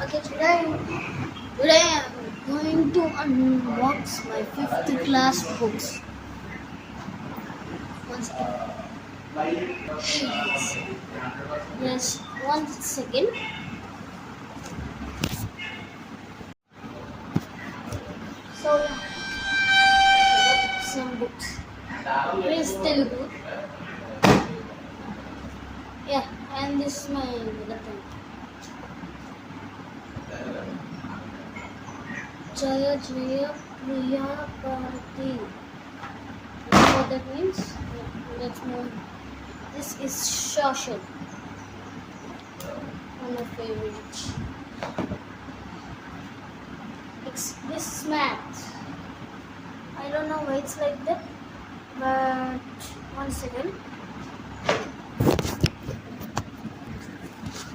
Okay, today I'm going to unbox my fifth class books. One second. Yes. Yes, 1 second. So yeah, I got some books. Please Telugu. Yeah, and this is my other pen. Jaya Jaya Priya Bharati. You know what that means? Let's move. This is social. One of my favorites. This is math. I don't know why it's like that, but 1 second.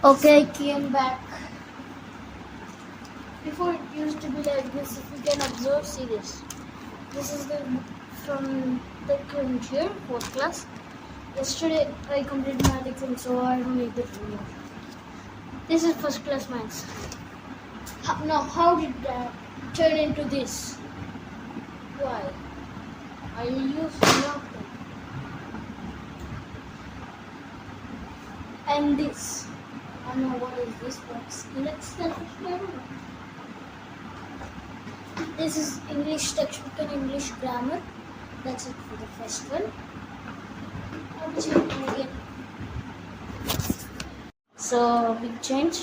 Okay, I came back. Before it used to be like this. If you can observe, see this. This is the book from the current year, 4th class. Yesterday I completed math exam, so I don't need it anymore. This is first class maths. Now, how did that turn into this? Why? I use nothing. And this. I don't know what is this box. Let's self-experiment. This is English textbook and English grammar. That's it for the first one. I'll check it again. So, big change.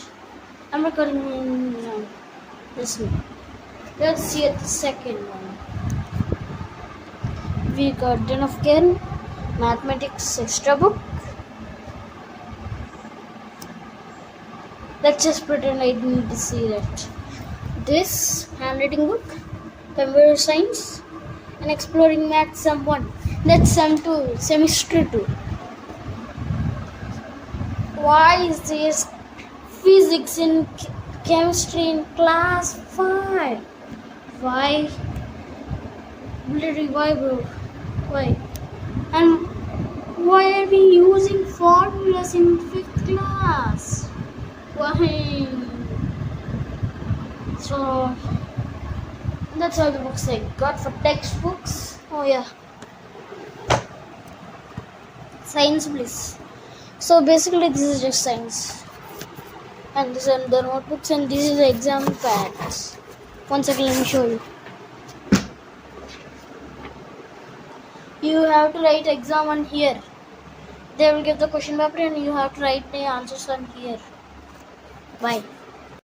I'm recording this one. Let's see at the second one. We got Den of Ken, Mathematics extra book. Let's just pretend I didn't see that. This handwriting book, computer science, and exploring math sum 1. That's sum 2, semester 2. Why is this physics and chemistry in class 5? Why? Bloody why, bro? Why? And why are we using formulas in 5th class? Why? So that's all the books I got for textbooks. Oh yeah, science please. So basically this is just science, and these are the notebooks, and this is the exam pads. 1 second, let me show you. You have to write exam on here. They will give the question paper and you have to write the answers on here. Bye.